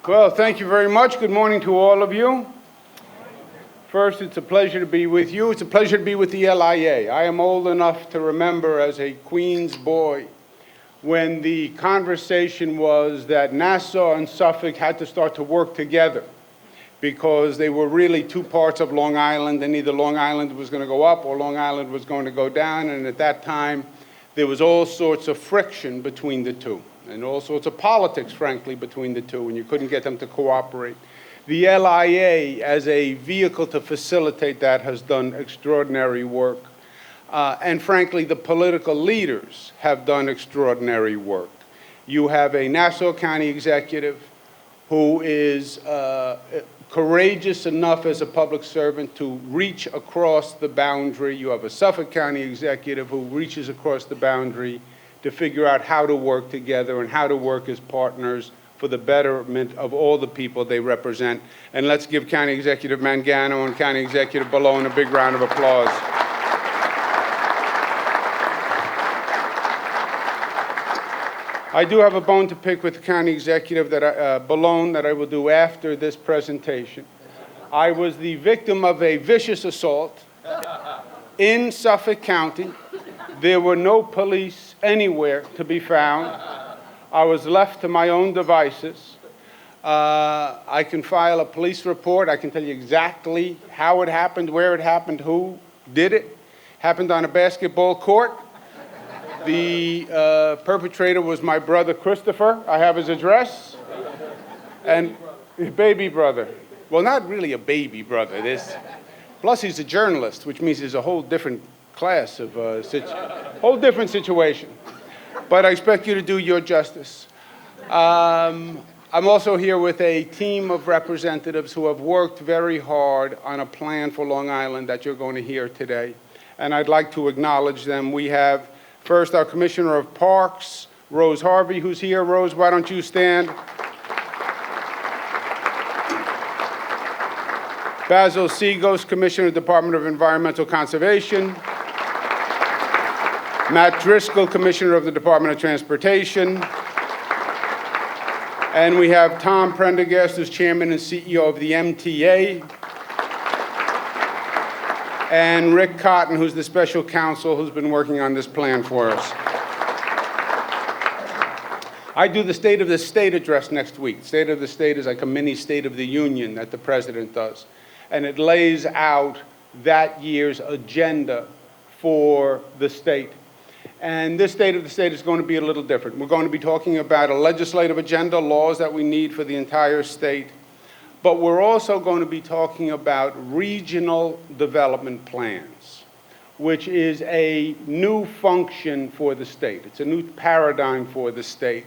Well, thank you very much. Good morning to all of you. First, it's a pleasure to be with you. It's a pleasure to be with the LIA. I am old enough to remember as a Queens boy when the conversation was that Nassau and Suffolk had to start to work together because they were really two parts of Long Island, and either Long Island was going to go up or Long Island was going to go down, and at that time there was all sorts of friction between the two and all sorts of politics, frankly, between the two, and you couldn't get them to cooperate. The LIA, as a vehicle to facilitate that, has done extraordinary work. And frankly, the political leaders have done extraordinary work. You have a Nassau County executive who is courageous enough as a public servant to reach across the boundary. You have a Suffolk County executive who reaches across the boundary to figure out how to work together and how to work as partners for the betterment of all the people they represent. And let's give County Executive Mangano and County Executive Ballone a big round of applause. I do have a bone to pick with the County Executive Ballone that I will do after this presentation. I was the victim of a vicious assault in Suffolk County. There were no police anywhere to be found. I was left to my own devices. I can file a police report. I can tell you exactly how it happened, where it happened, who did it. Happened on a basketball court. The perpetrator was my brother Christopher. I have his address. And his baby brother. Well, not really a baby brother. Plus, he's a journalist, which means there's a whole different class of whole different situation. But I expect you to do your justice. I'm also here with a team of representatives who have worked very hard on a plan for Long Island that you're going to hear today. And I'd like to acknowledge them. We have first our Commissioner of Parks, Rose Harvey, who's here. Rose, why don't you stand? Basil Seagos, Commissioner of the Department of Environmental Conservation. Matt Driscoll, Commissioner of the Department of Transportation. And we have Tom Prendergast, who's Chairman and CEO of the MTA. And Rick Cotton, who's the Special Counsel, who's been working on this plan for us. I do the State of the State address next week. State of the State is like a mini State of the Union that the President does. And it lays out that year's agenda for the state. And this State of the State is going to be a little different. We're going to be talking about a legislative agenda, laws that we need for the entire state. But we're also going to be talking about regional development plans, which is a new function for the state. It's a new paradigm for the state.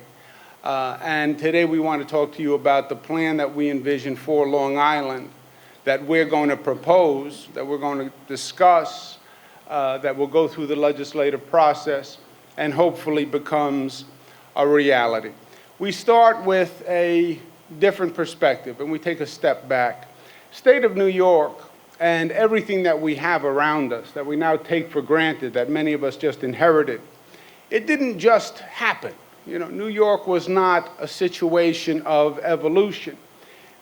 And today we want to talk to you about the plan that we envision for Long Island that we're going to propose, that we're going to discuss, that will go through the legislative process and hopefully becomes a reality. We start with a different perspective and we take a step back. State of New York and everything that we have around us that we now take for granted, that many of us just inherited, it didn't just happen. You know, New York was not a situation of evolution.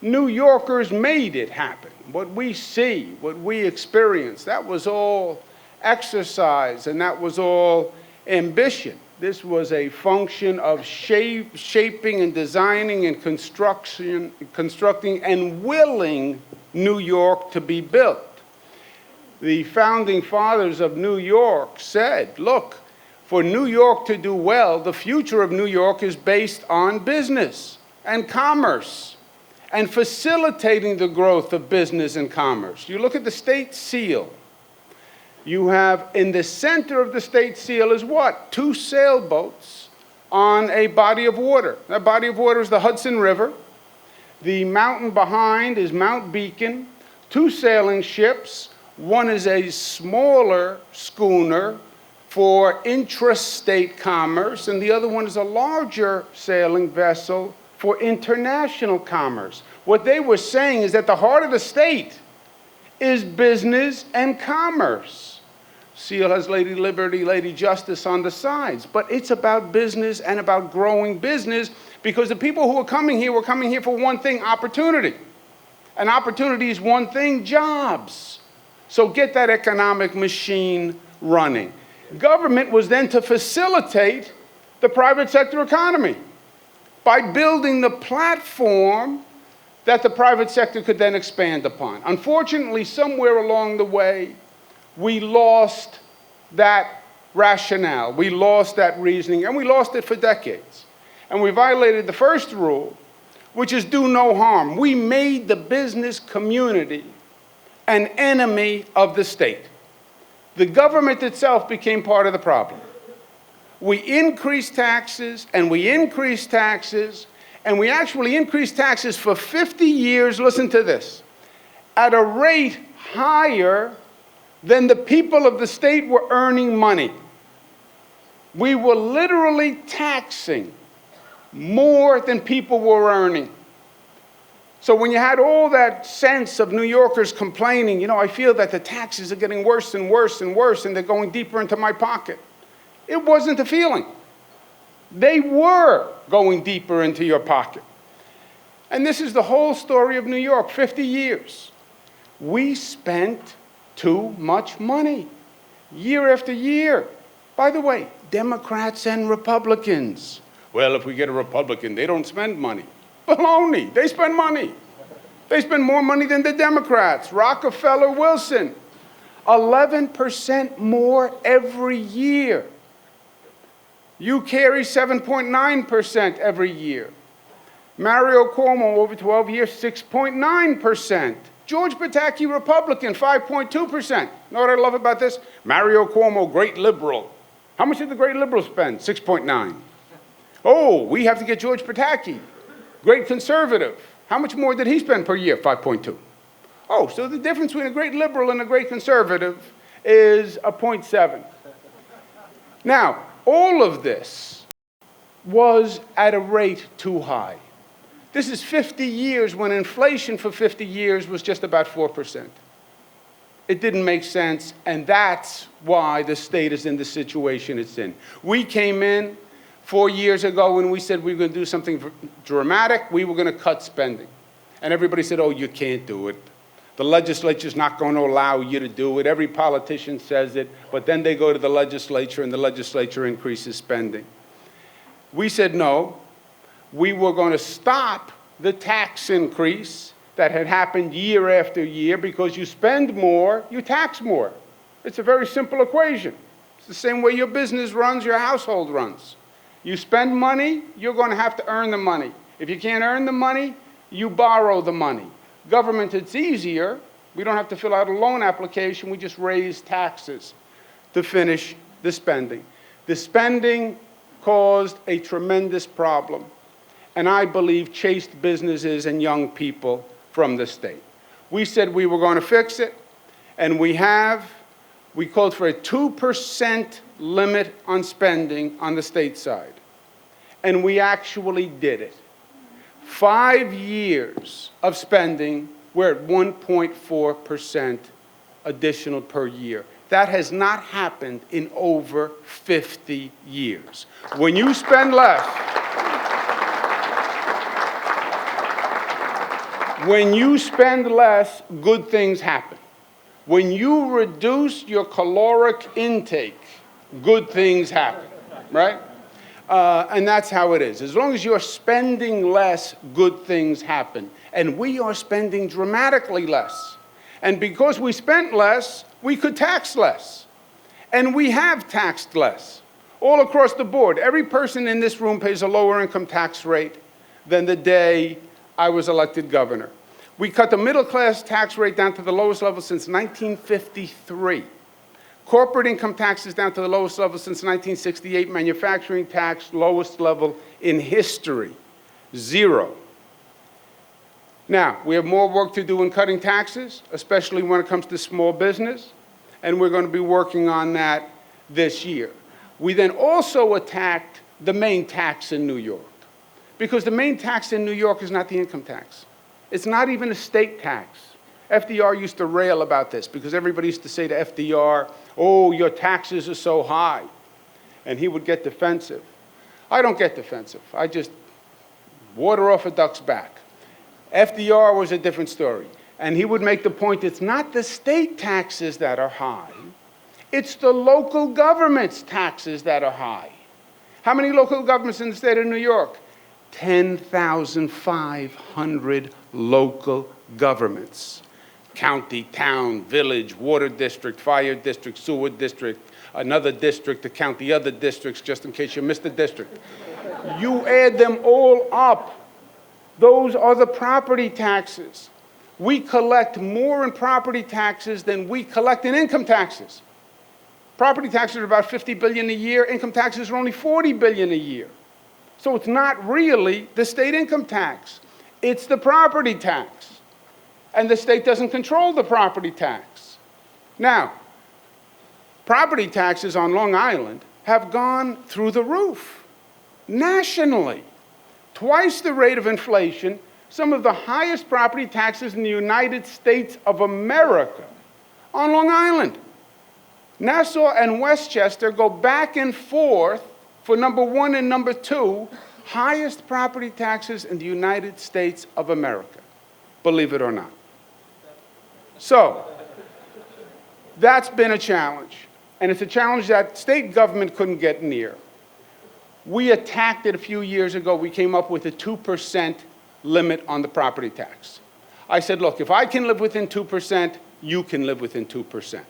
New Yorkers made it happen. What we see, what we experience, that was all exercise and that was all ambition. This was a function of shaping and designing and constructing and willing New York to be built. The founding fathers of New York said, look, for New York to do well, the future of New York is based on business and commerce and facilitating the growth of business and commerce. You look at the state seal. You have in the center of the state seal is what? 2 sailboats on a body of water. That body of water is the Hudson River. The mountain behind is Mount Beacon. 2 sailing ships. One is a smaller schooner for intrastate commerce, and the other one is a larger sailing vessel for international commerce. What they were saying is that the heart of the state is business and commerce. Seal has Lady Liberty, Lady Justice on the sides. But it's about business and about growing business, because the people who are coming here were coming here for one thing: opportunity. And opportunity is one thing: jobs. So get that economic machine running. Government was then to facilitate the private sector economy by building the platform that the private sector could then expand upon. Unfortunately, somewhere along the way, we lost that rationale, we lost that reasoning, and we lost it for decades. And we violated the first rule, which is do no harm. We made the business community an enemy of the state. The government itself became part of the problem. We increased taxes, and we increased taxes, and we actually increased taxes for 50 years, listen to this, at a rate higher than the people of the state were earning money. We were literally taxing more than people were earning. So when you had all that sense of New Yorkers complaining, you know, I feel that the taxes are getting worse and worse and worse, and they're going deeper into my pocket. It wasn't a feeling. They were going deeper into your pocket. And this is the whole story of New York, 50 years. We spent too much money, year after year. By the way, Democrats and Republicans. Well, if we get a Republican, they don't spend money. Baloney, they spend money. They spend more money than the Democrats. Rockefeller, Wilson, 11% more every year. You carry 7.9% every year. Mario Cuomo, over 12 years, 6.9%. George Pataki, Republican, 5.2%. Know what I love about this? Mario Cuomo, great liberal. How much did the great liberal spend? 6.9. Oh, we have to get George Pataki, great conservative. How much more did he spend per year? 5.2. Oh, so the difference between a great liberal and a great conservative is a 0.7. Now, all of this was at a rate too high. This is 50 years when inflation for 50 years was just about 4%. It didn't make sense, and that's why the state is in the situation it's in. We came in 4 years ago when we said we were going to do something dramatic. We were going to cut spending. And everybody said, oh, you can't do it. The legislature's not going to allow you to do it. Every politician says it, but then they go to the legislature and the legislature increases spending. We said no. We were going to stop the tax increase that had happened year after year, because you spend more, you tax more. It's a very simple equation. It's the same way your business runs, your household runs. You spend money, you're going to have to earn the money. If you can't earn the money, you borrow the money. Government, it's easier. We don't have to fill out a loan application. We just raise taxes to finish the spending. The spending caused a tremendous problem, and I believe chased businesses and young people from the state. We said we were going to fix it, and we have. We called for a 2% limit on spending on the state side, and we actually did it. 5 years of spending, we're at 1.4% additional per year. That has not happened in over 50 years. When you spend less, good things happen. When you reduce your caloric intake, good things happen, right? And that's how it is. As long as you're spending less, good things happen. And we are spending dramatically less. And because we spent less, we could tax less. And we have taxed less. All across the board, every person in this room pays a lower income tax rate than the day I was elected governor. We cut the middle class tax rate down to the lowest level since 1953. Corporate income tax is down to the lowest level since 1968. Manufacturing tax, lowest level in history, 0. Now, we have more work to do in cutting taxes, especially when it comes to small business, and we're going to be working on that this year. We then also attacked the main tax in New York, because the main tax in New York is not the income tax. It's not even a state tax. FDR used to rail about this, because everybody used to say to FDR, Oh, your taxes are so high. And he would get defensive. I don't get defensive. I just water off a duck's back. FDR was a different story. And he would make the point, it's not the state taxes that are high, it's the local government's taxes that are high. How many local governments in the state of New York? 10,500 local governments. County, town, village, water district, fire district, sewer district, another district to count the other districts just in case you missed a district. You add them all up. Those are the property taxes. We collect more in property taxes than we collect in income taxes. Property taxes are about $50 billion a year. Income taxes are only $40 billion a year. So it's not really the state income tax. It's the property tax. And the state doesn't control the property tax. Now, property taxes on Long Island have gone through the roof nationally. Twice the rate of inflation, some of the highest property taxes in the United States of America on Long Island. Nassau and Westchester go back and forth for number 1 and number 2, highest property taxes in the United States of America, believe it or not. So, that's been a challenge. And it's a challenge that state government couldn't get near. We attacked it a few years ago. We came up with a 2% limit on the property tax. I said, look, if I can live within 2%, you can live within 2%.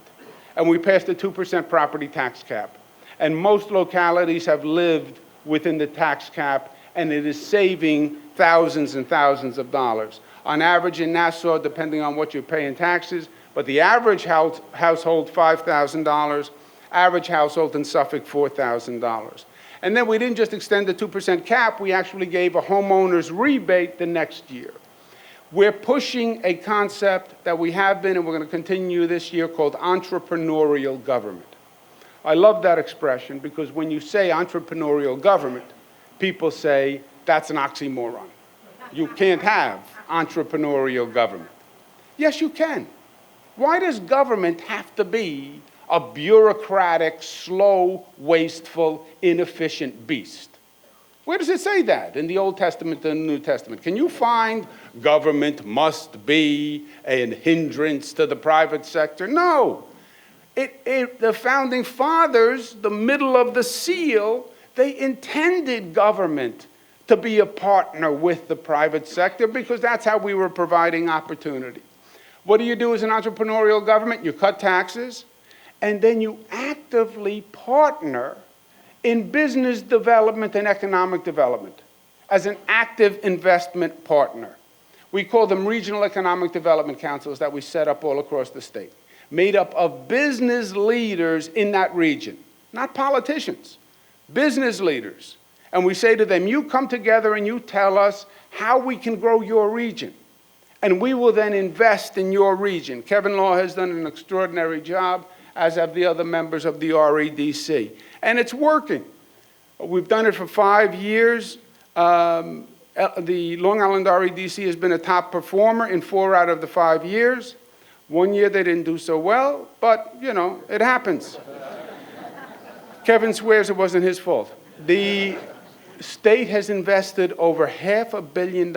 And we passed a 2% property tax cap. And most localities have lived within the tax cap, and it is saving thousands and thousands of dollars. On average in Nassau, depending on what you pay in taxes, but the average household, $5,000, average household in Suffolk, $4,000. And then we didn't just extend the 2% cap, we actually gave a homeowner's rebate the next year. We're pushing a concept that we have been, and we're going to continue this year, called entrepreneurial government. I love that expression because when you say entrepreneurial government, people say that's an oxymoron. You can't have entrepreneurial government. Yes, you can. Why does government have to be a bureaucratic, slow, wasteful, inefficient beast? Where does it say that in the Old Testament and the New Testament? Can you find government must be a hindrance to the private sector? No. The founding fathers, the middle of the seal, they intended government to be a partner with the private sector because that's how we were providing opportunity. What do you do as an entrepreneurial government? You cut taxes, and then you actively partner in business development and economic development as an active investment partner. We call them regional economic development councils that we set up all across the state, made up of business leaders in that region, not politicians, business leaders. And we say to them, you come together and you tell us how we can grow your region. And we will then invest in your region. Kevin Law has done an extraordinary job, as have the other members of the REDC. And it's working. We've done it for 5 years. The Long Island REDC has been a top performer in 4 out of the 5 years. 1 year they didn't do so well, but, you know, it happens. Kevin swears it wasn't his fault. The state has invested over $500 million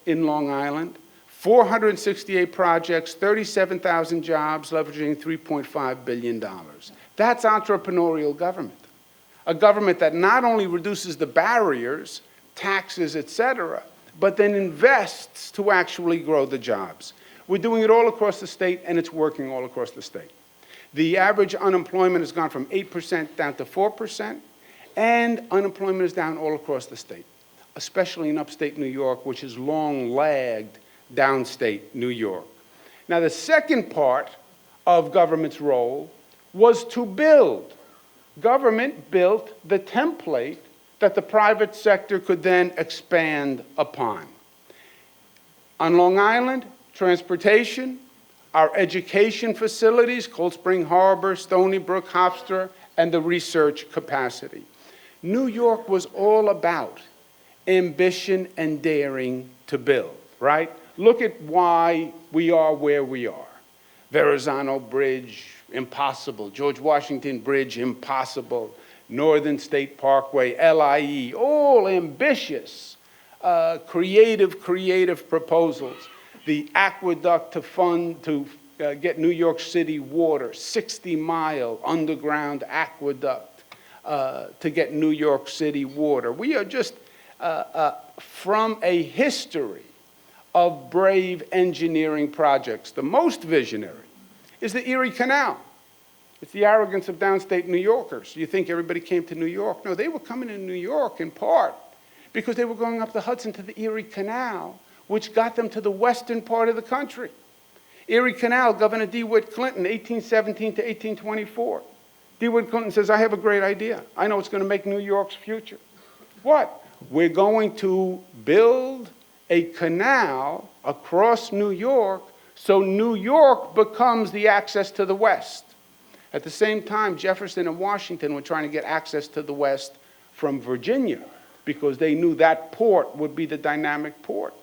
in Long Island, 468 projects, 37,000 jobs, leveraging $3.5 billion. That's entrepreneurial government. A government that not only reduces the barriers, taxes, et cetera, but then invests to actually grow the jobs. We're doing it all across the state, and it's working all across the state. The average unemployment has gone from 8% down to 4%, and unemployment is down all across the state, especially in upstate New York, which has long lagged downstate New York. Now, the second part of government's role was to build. Government built the template that the private sector could then expand upon. On Long Island, transportation, our education facilities, Cold Spring Harbor, Stony Brook, Hofstra, and the research capacity. New York was all about ambition and daring to build, right? Look at why we are where we are. Verrazano Bridge, impossible. George Washington Bridge, impossible. Northern State Parkway, LIE, all ambitious, creative proposals. The aqueduct to get New York City water, 60-mile underground aqueduct to get New York City water. We are just from a history of brave engineering projects. The most visionary is the Erie Canal. It's the arrogance of downstate New Yorkers. You think everybody came to New York? No, they were coming to New York in part because they were going up the Hudson to the Erie Canal, which got them to the western part of the country. Erie Canal, Governor DeWitt Clinton, 1817 to 1824. DeWitt Clinton says, I have a great idea. I know it's going to make New York's future. What? We're going to build a canal across New York so New York becomes the access to the West. At the same time, Jefferson and Washington were trying to get access to the West from Virginia because they knew that port would be the dynamic port.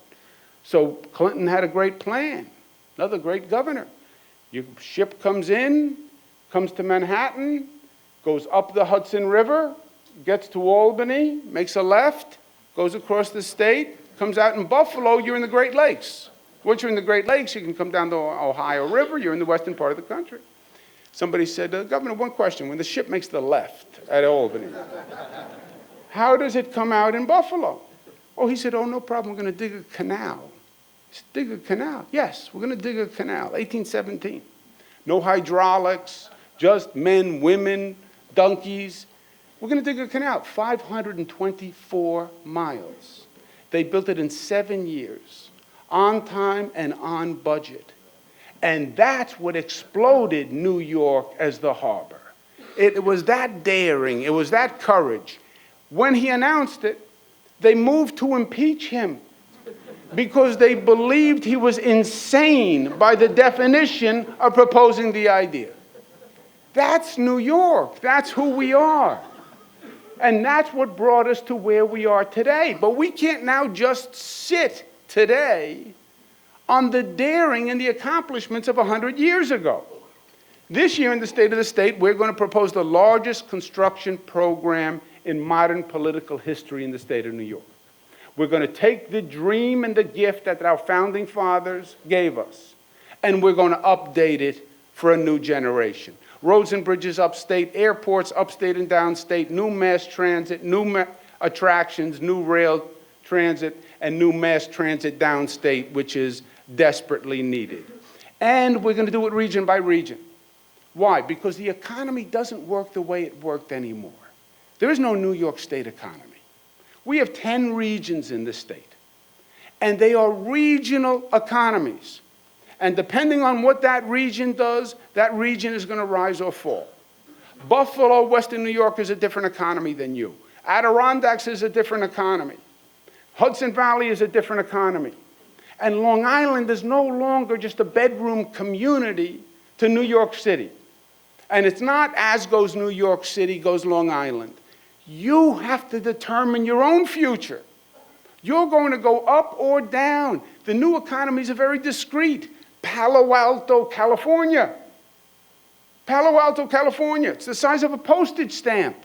So Clinton had a great plan, another great governor. Your ship comes in, comes to Manhattan, goes up the Hudson River, gets to Albany, makes a left, goes across the state, comes out in Buffalo, you're in the Great Lakes. Once you're in the Great Lakes, you can come down the Ohio River, you're in the western part of the country. Somebody said, Governor, one question. When the ship makes the left at Albany, how does it come out in Buffalo? Oh, he said, oh, no problem. We're going to dig a canal. Dig a canal? Yes, we're going to dig a canal. 1817. No hydraulics, just men, women, donkeys. We're going to dig a canal. 524 miles. They built it in 7 years, on time and on budget. And that's what exploded New York as the harbor. It was that daring, it was that courage. When he announced it, they moved to impeach him because they believed he was insane by the definition of proposing the idea. That's New York, that's who we are. And that's what brought us to where we are today. But we can't now just sit today on the daring and the accomplishments of 100 years ago. This year in the State of the State, we're going to propose the largest construction program in modern political history in the state of New York. We're going to take the dream and the gift that our founding fathers gave us, and we're going to update it for a new generation. Roads and bridges upstate, airports upstate and downstate, new mass transit, new attractions, new rail transit, and new mass transit downstate, which is desperately needed. And we're going to do it region by region. Why? Because the economy doesn't work the way it worked anymore. There is no New York State economy. We have 10 regions in the state, and they are regional economies. And depending on what that region does, that region is going to rise or fall. Buffalo, Western New York is a different economy than you. Adirondacks is a different economy. Hudson Valley is a different economy. And Long Island is no longer just a bedroom community to New York City. And it's not as goes New York City, goes Long Island. You have to determine your own future. You're going to go up or down. The new economies are very discrete. Palo Alto, California. Palo Alto, California. It's the size of a postage stamp.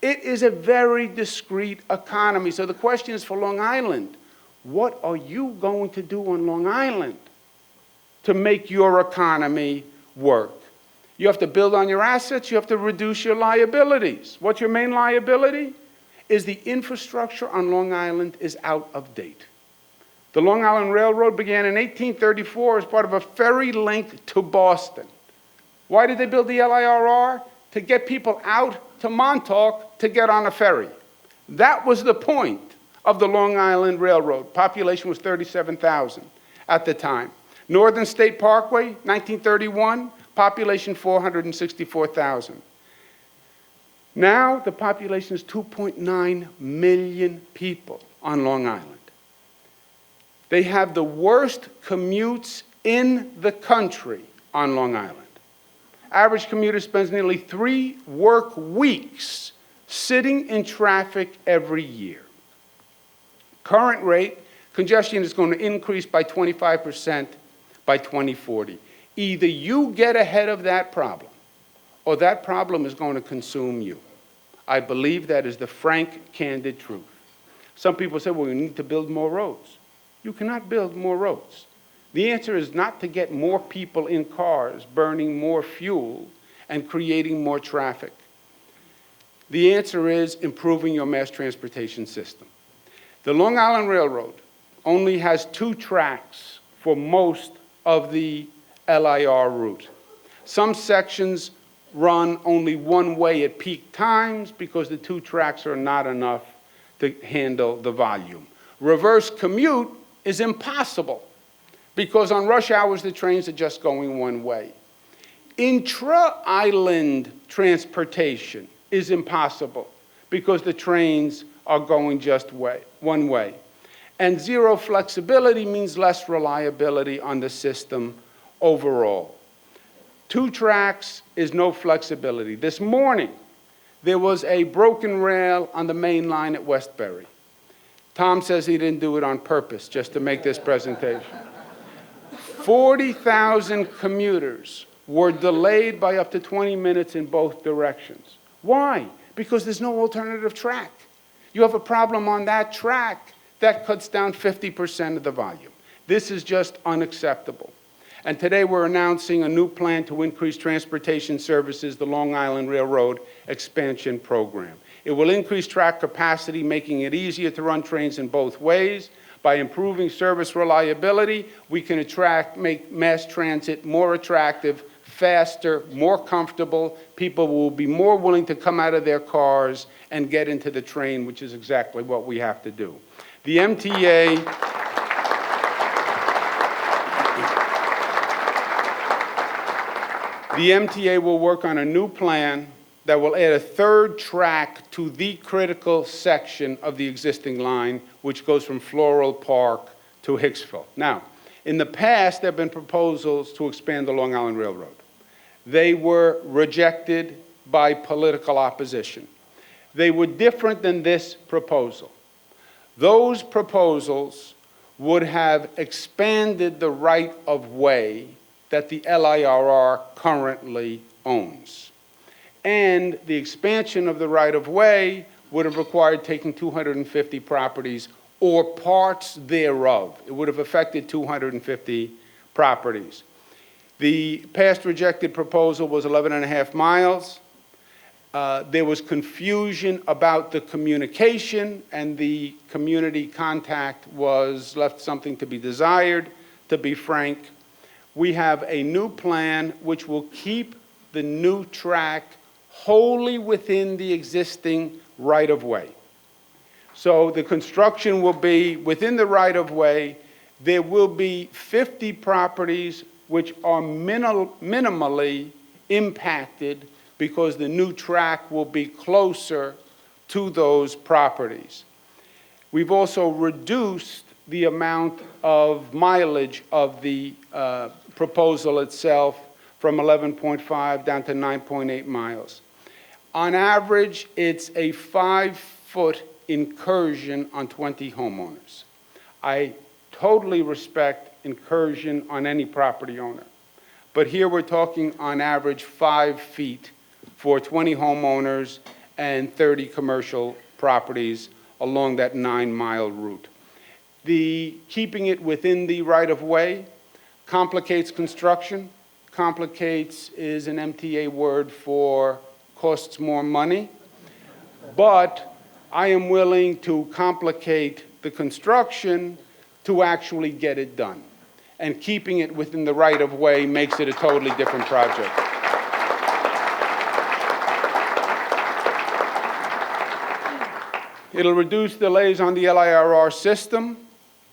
It is a very discrete economy. So the question is for Long Island, what are you going to do on Long Island to make your economy work? You have to build on your assets. You have to reduce your liabilities. What's your main liability? Is the infrastructure on Long Island is out of date. The Long Island Railroad began in 1834 as part of a ferry link to Boston. Why did they build the LIRR? To get people out to Montauk to get on a ferry. That was the point of the Long Island Railroad. Population was 37,000 at the time. Northern State Parkway, 1931, population 464,000. Now the population is 2.9 million people on Long Island. They have the worst commutes in the country on Long Island. Average commuter spends nearly 3 work weeks sitting in traffic every year. Current rate, congestion is going to increase by 25% by 2040. Either you get ahead of that problem, or that problem is going to consume you. I believe that is the frank, candid truth. Some people say, well, we need to build more roads. You cannot build more roads. The answer is not to get more people in cars burning more fuel and creating more traffic. The answer is improving your mass transportation system. The Long Island Railroad only has 2 tracks for most of the LIR route. Some sections run only one way at peak times because the 2 tracks are not enough to handle the volume. Reverse commute is impossible because on rush hours the trains are just going one way. Intra-island transportation is impossible because the trains are going just one way. And zero flexibility means less reliability on the system overall. 2 tracks is no flexibility. This morning, there was a broken rail on the main line at Westbury. Tom says he didn't do it on purpose, just to make this presentation. 40,000 commuters were delayed by up to 20 minutes in both directions. Why? Because there's no alternative track. You have a problem on that track, that cuts down 50% of the volume. This is just unacceptable. And today we're announcing a new plan to increase transportation services, the Long Island Railroad Expansion Program. It will increase track capacity, making it easier to run trains in both ways. By improving service reliability, we can make mass transit more attractive, faster, more comfortable. People will be more willing to come out of their cars and get into the train, which is exactly what we have to do. The MTA will work on a new plan that will add a 3rd track to the critical section of the existing line, which goes from Floral Park to Hicksville. Now, in the past, there have been proposals to expand the Long Island Railroad. They were rejected by political opposition. They were different than this proposal. Those proposals would have expanded the right-of-way that the LIRR currently owns. And the expansion of the right-of-way would have required taking 250 properties or parts thereof. It would have affected 250 properties. The past rejected proposal was 11.5 miles. There was confusion about the communication, and the community contact was left something to be desired. To be frank, we have a new plan which will keep the new track wholly within the existing right-of-way. So the construction will be within the right-of-way. There will be 50 properties which are minimally impacted because the new track will be closer to those properties. We've also reduced the amount of mileage of the proposal itself from 11.5 down to 9.8 miles. On average, it's a 5-foot incursion on 20 homeowners. I totally respect incursion on any property owner, but here we're talking on average 5 feet for 20 homeowners and 30 commercial properties along that 9-mile route. The keeping it within the right-of-way complicates construction. Complicates is an MTA word for costs more money, but I am willing to complicate the construction to actually get it done. And keeping it within the right-of-way makes it a totally different project. It'll reduce delays on the LIRR system.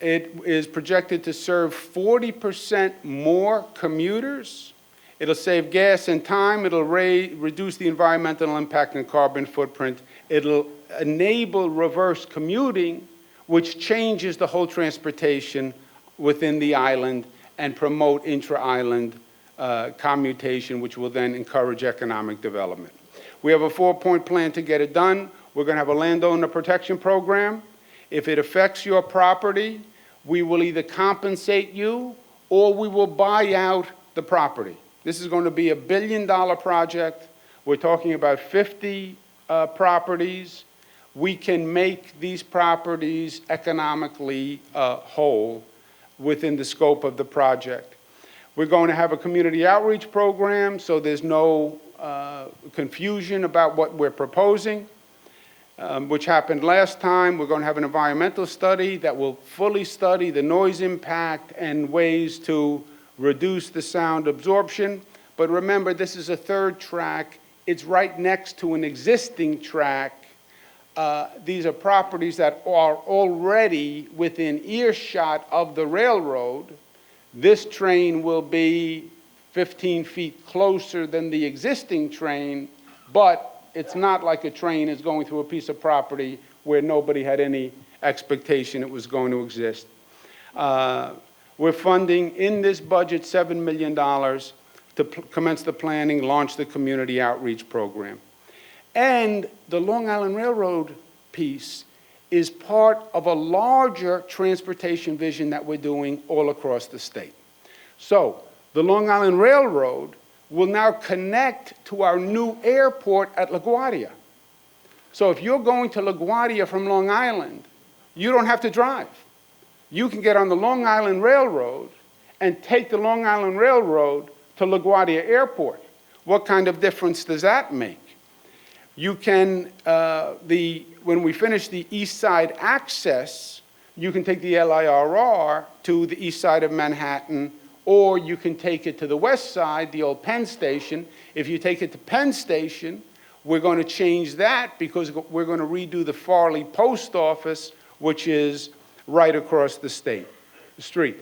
It is projected to serve 40% more commuters. It'll save gas and time. It'll reduce the environmental impact and carbon footprint. It'll enable reverse commuting, which changes the whole transportation within the island and promote intra-island commutation, which will then encourage economic development. We have a 4-point plan to get it done. We're going to have a landowner protection program. If it affects your property, we will either compensate you or we will buy out the property. This is going to be $1 billion project. We're talking about 50 properties. We can make these properties economically whole within the scope of the project. We're going to have a community outreach program, so there's no confusion about what we're proposing, which happened last time. We're going to have an environmental study that will fully study the noise impact and ways to reduce the sound absorption. But remember, this is a third track. It's right next to an existing track. These are properties that are already within earshot of the railroad. This train will be 15 feet closer than the existing train, but it's not like a train is going through a piece of property where nobody had any expectation it was going to exist. We're funding in this budget $7 million to commence the planning, launch the community outreach program. And the Long Island Railroad piece is part of a larger transportation vision that we're doing all across the state. So the Long Island Railroad will now connect to our new airport at LaGuardia. So if you're going to LaGuardia from Long Island, you don't have to drive. You can get on the Long Island Railroad and take the Long Island Railroad to LaGuardia Airport. What kind of difference does that make? You can, when we finish the east side access, you can take the LIRR to the east side of Manhattan, or you can take it to the west side, the old Penn Station. If you take it to Penn Station, we're going to change that because we're going to redo the Farley Post Office, which is right across the street.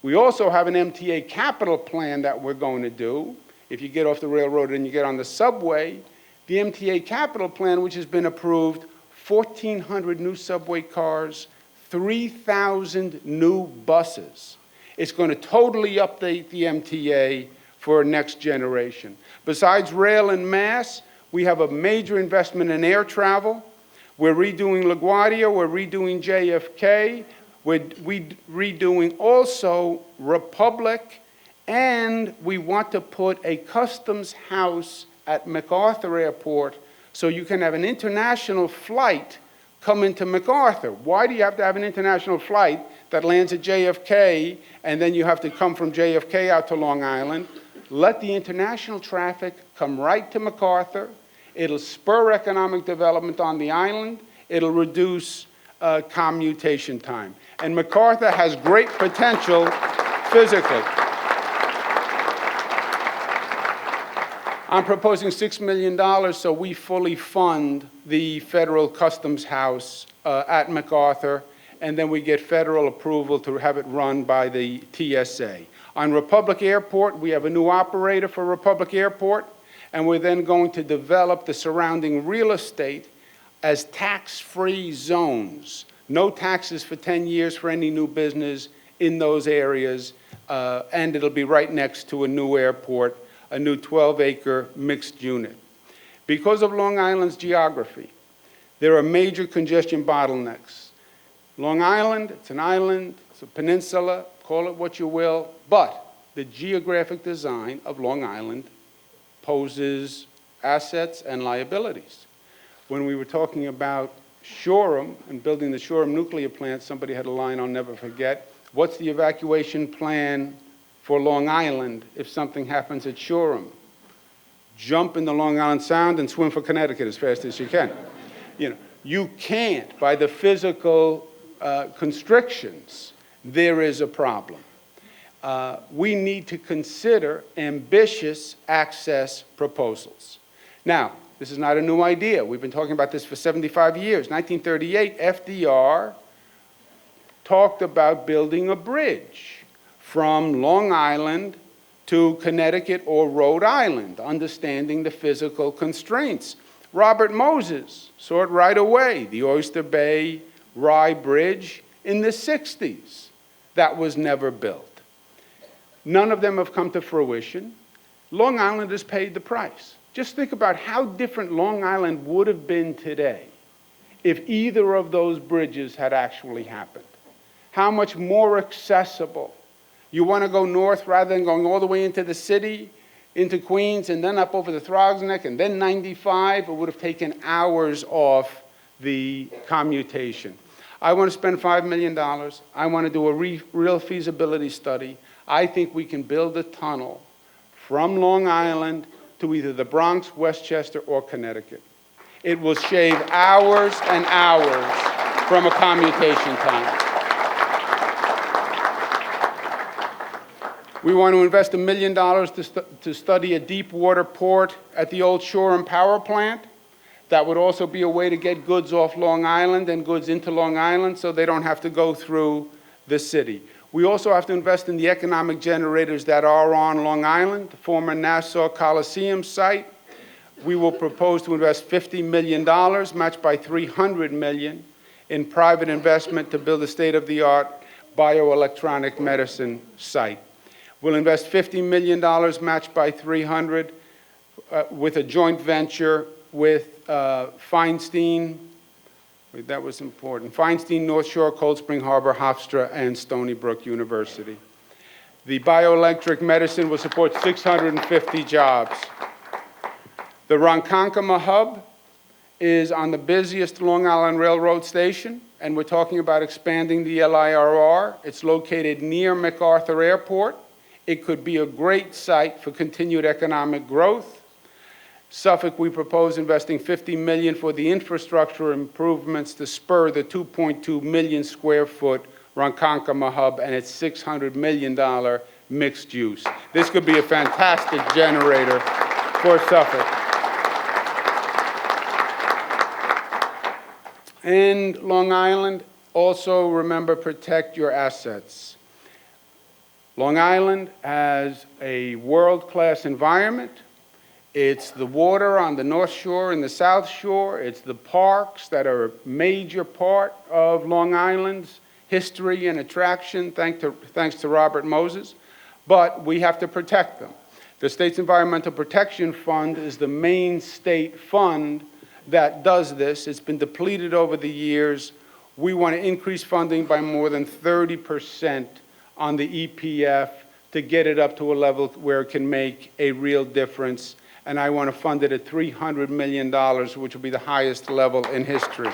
We also have an MTA capital plan that we're going to do. If you get off the railroad and you get on the subway, the MTA capital plan, which has been approved, 1,400 new subway cars, 3,000 new buses. It's going to totally update the MTA for next generation. Besides rail and mass, we have a major investment in air travel. We're redoing LaGuardia, we're redoing JFK, we're redoing also Republic, and we want to put a customs house at MacArthur Airport so you can have an international flight come into MacArthur. Why do you have to have an international flight that lands at JFK and then you have to come from JFK out to Long Island? Let the international traffic come right to MacArthur. It'll spur economic development on the island. It'll reduce commutation time. And MacArthur has great potential physically. I'm proposing $6 million so we fully fund the federal customs house at MacArthur, and then we get federal approval to have it run by the TSA. On Republic Airport, we have a new operator for Republic Airport, and we're then going to develop the surrounding real estate as tax-free zones. No taxes for 10 years for any new business in those areas, and it'll be right next to a new airport, a new 12-acre mixed unit. Because of Long Island's geography, there are major congestion bottlenecks. Long Island, it's an island, it's a peninsula, call it what you will, but the geographic design of Long Island poses assets and liabilities. When we were talking about Shoreham and building the Shoreham nuclear plant, somebody had a line I'll never forget. What's the evacuation plan for Long Island if something happens at Shoreham? Jump in the Long Island Sound and swim for Connecticut as fast as you can. You know, you can't, by the physical constrictions, there is a problem. We need to consider ambitious access proposals. Now, this is not a new idea. We've been talking about this for 75 years. 1938, FDR talked about building a bridge from Long Island to Connecticut or Rhode Island, understanding the physical constraints. Robert Moses saw it right away, the Oyster Bay Rye Bridge in the 60s. That was never built. None of them have come to fruition. Long Island has paid the price. Just think about how different Long Island would have been today if either of those bridges had actually happened. How much more accessible You want to go north rather than going all the way into the city, into Queens, and then up over the Throgs Neck, and then 95, it would have taken hours off the commutation. I want to spend $5 million. I want to do a real feasibility study. I think we can build a tunnel from Long Island to either the Bronx, Westchester, or Connecticut. It will shave hours and hours from a commutation time. We want to invest $1 million to study a deep water port at the old Shoreham Power Plant. That would also be a way to get goods off Long Island and goods into Long Island so they don't have to go through the city. We also have to invest in the economic generators that are on Long Island, the former Nassau Coliseum site. We will propose to invest $50 million, matched by $300 million, in private investment to build a state-of-the-art bioelectronic medicine site. We'll invest $50 million, matched by $300, with a joint venture with Feinstein. That was important. Feinstein, North Shore, Cold Spring Harbor, Hofstra, and Stony Brook University. The bioelectric medicine will support 650 jobs. The Ronkonkoma hub is on the busiest Long Island Railroad station, and we're talking about expanding the LIRR. It's located near MacArthur Airport. It could be a great site for continued economic growth. Suffolk, we propose investing $50 million for the infrastructure improvements to spur the 2.2 million square foot Ronkonkoma hub and its $600 million mixed use. This could be a fantastic generator for Suffolk. And Long Island, also remember, protect your assets. Long Island has a world-class environment. It's the water on the North Shore and the South Shore. It's the parks that are a major part of Long Island's history and attraction, thanks to Robert Moses. But we have to protect them. The state's Environmental Protection Fund is the main state fund that does this. It's been depleted over the years. We want to increase funding by more than 30% on the EPF to get it up to a level where it can make a real difference. And I want to fund it at $300 million, which will be the highest level in history.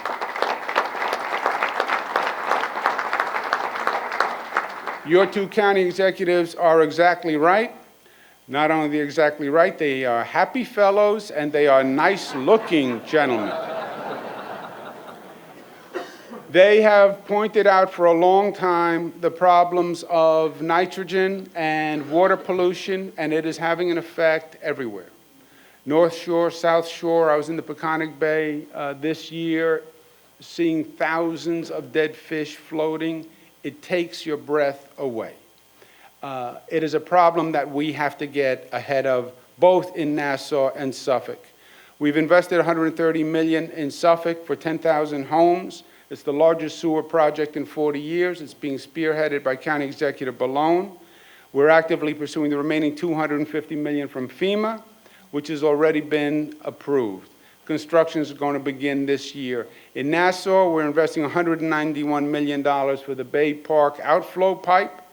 Your two county executives are exactly right. Not only are they exactly right, they are happy fellows and they are nice-looking gentlemen. They have pointed out for a long time the problems of nitrogen and water pollution, and it is having an effect everywhere. North Shore, South Shore, I was in the Peconic Bay this year, seeing thousands of dead fish floating. It takes your breath away. It is a problem that we have to get ahead of, both in Nassau and Suffolk. We've invested $130 million in Suffolk for 10,000 homes. It's the largest sewer project in 40 years. It's being spearheaded by County Executive Ballone. We're actively pursuing the remaining $250 million from FEMA, which has already been approved. Construction is going to begin this year. In Nassau, we're investing $191 million for the Bay Park outflow pipe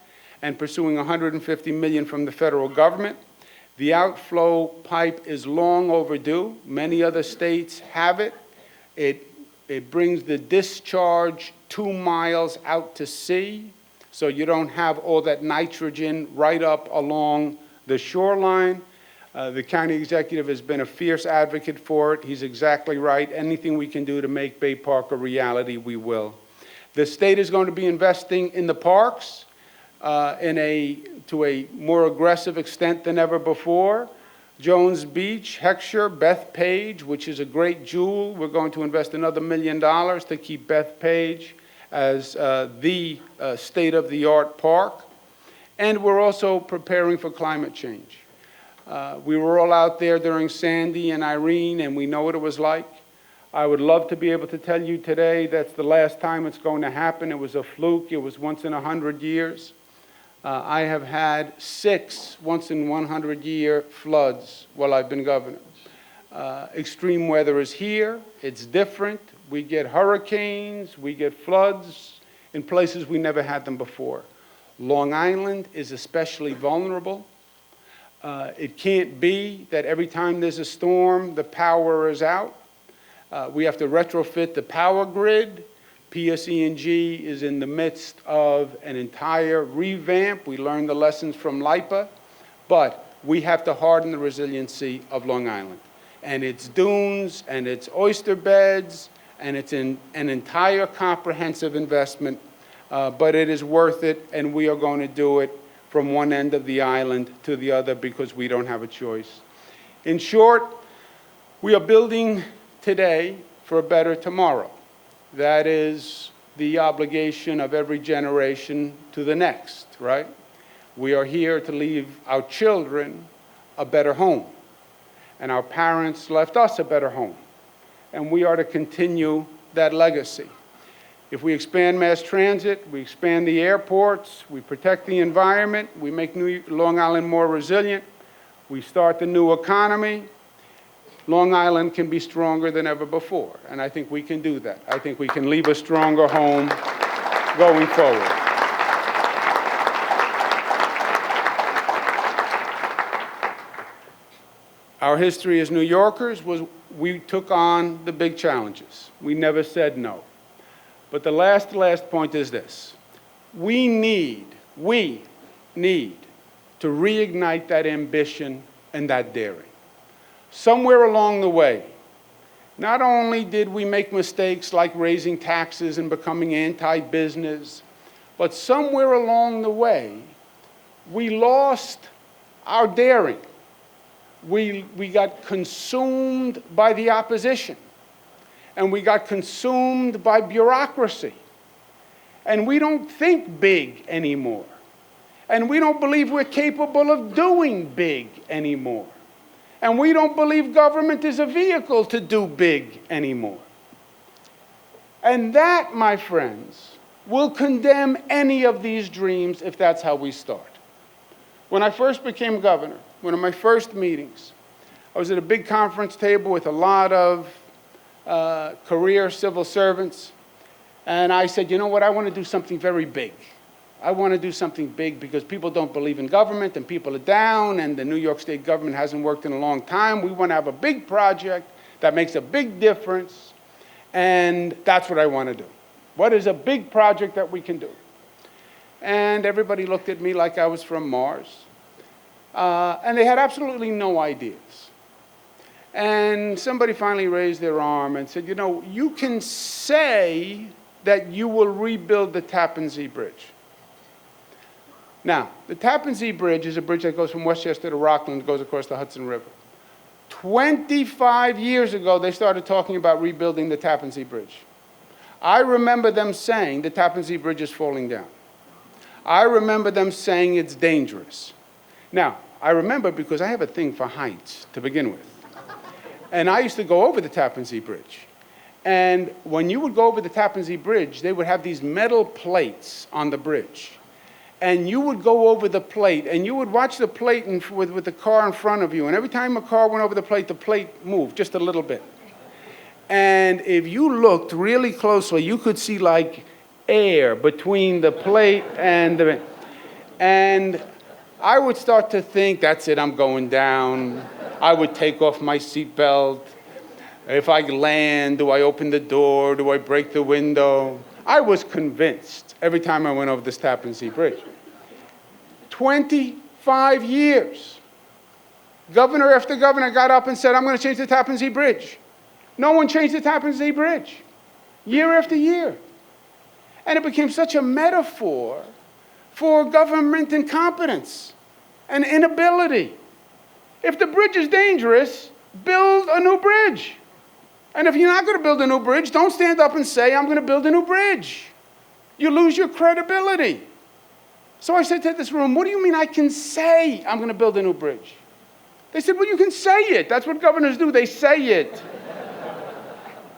and pursuing $150 million from the federal government. The outflow pipe is long overdue. Many other states have it. It brings the discharge 2 miles out to sea, so you don't have all that nitrogen right up along the shoreline. The county executive has been a fierce advocate for it. He's exactly right. Anything we can do to make Bay Park a reality, we will. The state is going to be investing in the parks to a more aggressive extent than ever before. Jones Beach, Heckscher, Bethpage, which is a great jewel. We're going to invest another $1 million to keep Bethpage as the state-of-the-art park. And we're also preparing for climate change. We were all out there during Sandy and Irene, and we know what it was like. I would love to be able to tell you today that's the last time it's going to happen. It was a fluke. It was once in 100 years. I have had 6 once-in-100-year floods while I've been governor. Extreme weather is here. It's different. We get hurricanes. We get floods in places we never had them before. Long Island is especially vulnerable. It can't be that every time there's a storm, the power is out. We have to retrofit the power grid. PSE&G is in the midst of an entire revamp. We learned the lessons from LIPA, but we have to harden the resiliency of Long Island. And its dunes, and its oyster beds, and it's an entire comprehensive investment, but it is worth it, and we are going to do it from one end of the island to the other because we don't have a choice. In short, we are building today for a better tomorrow. That is the obligation of every generation to the next, right? We are here to leave our children a better home. And our parents left us a better home. And we are to continue that legacy. If we expand mass transit, we expand the airports, we protect the environment, we make Long Island more resilient, we start the new economy, Long Island can be stronger than ever before. And I think we can do that. I think we can leave a stronger home going forward. Our history as New Yorkers was we took on the big challenges. We never said no. But the last point is this. We need to reignite that ambition and that daring. Somewhere along the way, not only did we make mistakes like raising taxes and becoming anti-business, but somewhere along the way, we lost our daring. We got consumed by the opposition. And we got consumed by bureaucracy. And we don't think big anymore. And we don't believe we're capable of doing big anymore. And we don't believe government is a vehicle to do big anymore. And that, my friends, will condemn any of these dreams if that's how we start. When I first became governor, one of my first meetings, I was at a big conference table with a lot of career civil servants, and I said, you know what, I want to do something very big. I want to do something big because people don't believe in government and people are down and the New York State government hasn't worked in a long time. We want to have a big project that makes a big difference, and that's what I want to do. What is a big project that we can do? And everybody looked at me like I was from Mars, and they had absolutely no ideas. And somebody finally raised their arm and said, you know, you can say that you will rebuild the Tappan Zee Bridge. Now, the Tappan Zee Bridge is a bridge that goes from Westchester to Rockland, goes across the Hudson River. 25 years ago, they started talking about rebuilding the Tappan Zee Bridge. I remember them saying the Tappan Zee Bridge is falling down. I remember them saying it's dangerous. Now, I remember because I have a thing for heights to begin with. And I used to go over the Tappan Zee Bridge. And when you would go over the Tappan Zee Bridge, they would have these metal plates on the bridge. And you would go over the plate, and you would watch the plate with the car in front of you. And every time a car went over the plate moved just a little bit. And if you looked really closely, you could see like air between the plate and the... And I would start to think, that's it, I'm going down. I would take off my seatbelt. If I land, do I open the door? Do I break the window? I was convinced every time I went over this Tappan Zee Bridge. 25 years. Governor after governor got up and said, I'm going to change the Tappan Zee Bridge. No one changed the Tappan Zee Bridge, year after year. And it became such a metaphor for government incompetence and inability. If the bridge is dangerous, build a new bridge. And if you're not going to build a new bridge, don't stand up and say, I'm going to build a new bridge. You lose your credibility. So I said to this room, what do you mean I can say I'm going to build a new bridge? They said, well, you can say it. That's what governors do. They say it.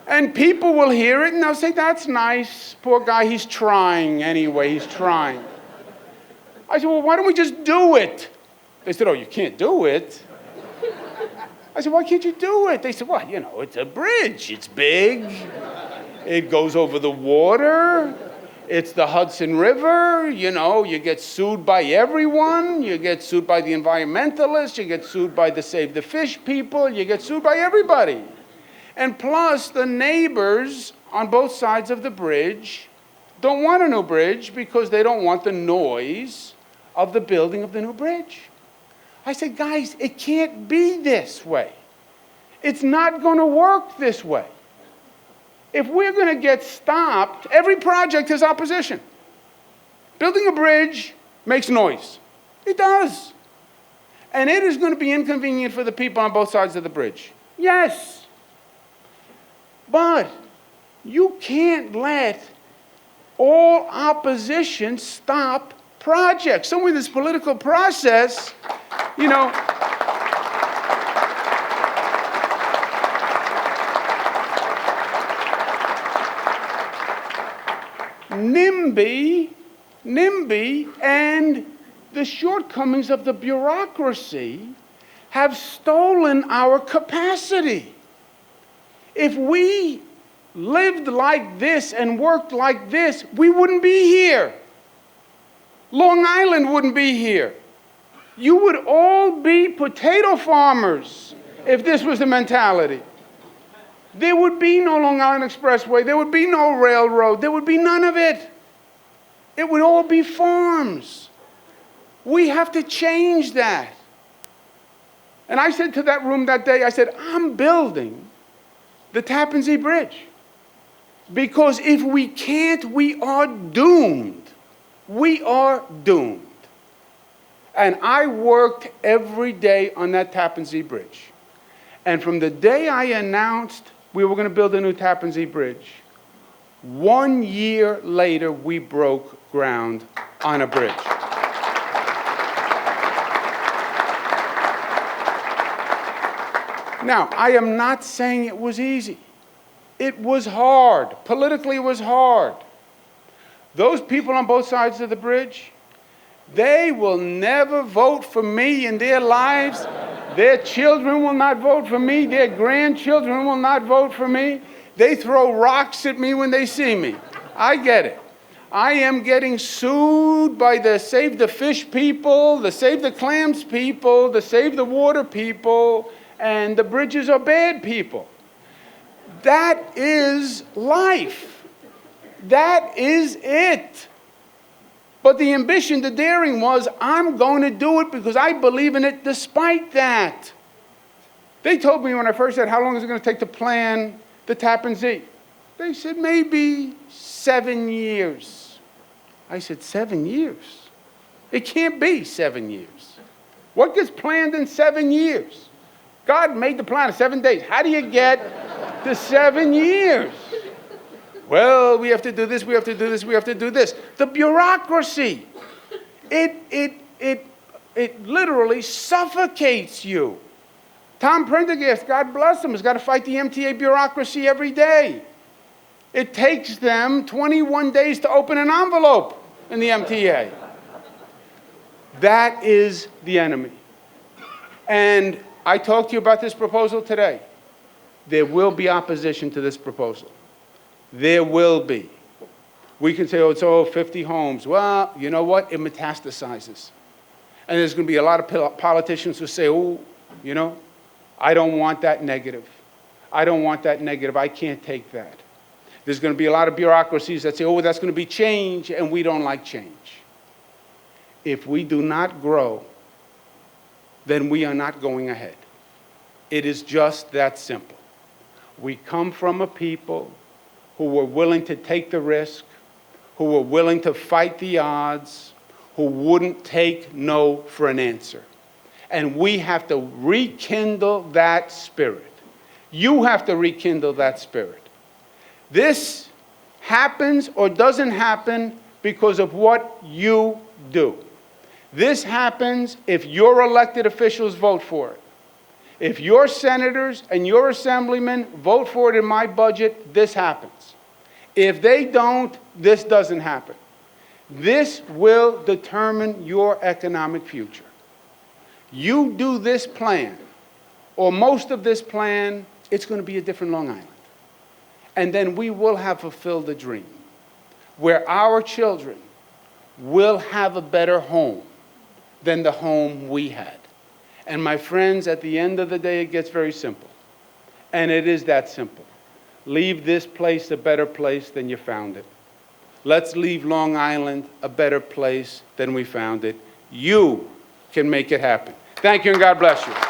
And people will hear it and they'll say, that's nice. Poor guy, he's trying anyway. He's trying. I said, well, why don't we just do it? They said, oh, you can't do it. I said, why can't you do it? They said, well, you know, it's a bridge. It's big. It goes over the water. It's the Hudson River, you know, you get sued by everyone. You get sued by the environmentalists, you get sued by the Save the Fish people, you get sued by everybody. And plus, the neighbors on both sides of the bridge don't want a new bridge because they don't want the noise of the building of the new bridge. I said, guys, it can't be this way. It's not going to work this way. If we're going to get stopped, every project has opposition. Building a bridge makes noise. It does. And it is going to be inconvenient for the people on both sides of the bridge. Yes. But you can't let all opposition stop projects. So with this political process, you know, NIMBY and the shortcomings of the bureaucracy have stolen our capacity. If we lived like this and worked like this, we wouldn't be here. Long Island wouldn't be here. You would all be potato farmers if this was the mentality. There would be no Long Island Expressway. There would be no railroad. There would be none of it. It would all be farms. We have to change that. And I said to that room that day, I said, I'm building the Tappan Zee Bridge. Because if we can't, we are doomed. We are doomed. And I worked every day on that Tappan Zee Bridge. And from the day I announced we were going to build a new Tappan Zee Bridge, 1 year later, we broke ground on a bridge. Now, I am not saying it was easy. It was hard. Politically, it was hard. Those people on both sides of the bridge, they will never vote for me in their lives. Their children will not vote for me. Their grandchildren will not vote for me. They throw rocks at me when they see me. I get it. I am getting sued by the Save the Fish people, the Save the Clams people, the Save the Water people, and the Bridges are Bad people. That is life. That is it. But the ambition, the daring was, I'm going to do it because I believe in it despite that. They told me when I first said, how long is it going to take to plan the Tappan Zee? They said, maybe 7 years. I said, 7 years? It can't be 7 years. What gets planned in 7 years? God made the plan in 7 days. How do you get to 7 years? Well, we have to do this, we have to do this, we have to do this. The bureaucracy, it literally suffocates you. Tom Prendergast, God bless him, has got to fight the MTA bureaucracy every day. It takes them 21 days to open an envelope in the MTA. That is the enemy. And I talked to you about this proposal today. There will be opposition to this proposal. There will be. We can say, oh, it's all 50 homes. Well, you know what? It metastasizes. And there's going to be a lot of politicians who say, oh, you know, I don't want that negative. I don't want that negative. I can't take that. There's going to be a lot of bureaucracies that say, oh, that's going to be change, and we don't like change. If we do not grow, then we are not going ahead. It is just that simple. We come from a people who were willing to take the risk, who were willing to fight the odds, who wouldn't take no for an answer. And we have to rekindle that spirit. You have to rekindle that spirit. This happens or doesn't happen because of what you do. This happens if your elected officials vote for it. If your senators and your assemblymen vote for it in my budget, this happens. If they don't, this doesn't happen. This will determine your economic future. You do this plan, or most of this plan, it's going to be a different Long Island. And then we will have fulfilled the dream. where our children will have a better home than the home we had. And my friends, at the end of the day, it gets very simple. And it is that simple. Leave this place a better place than you found it. Let's leave Long Island a better place than we found it. You can make it happen. Thank you, and God bless you.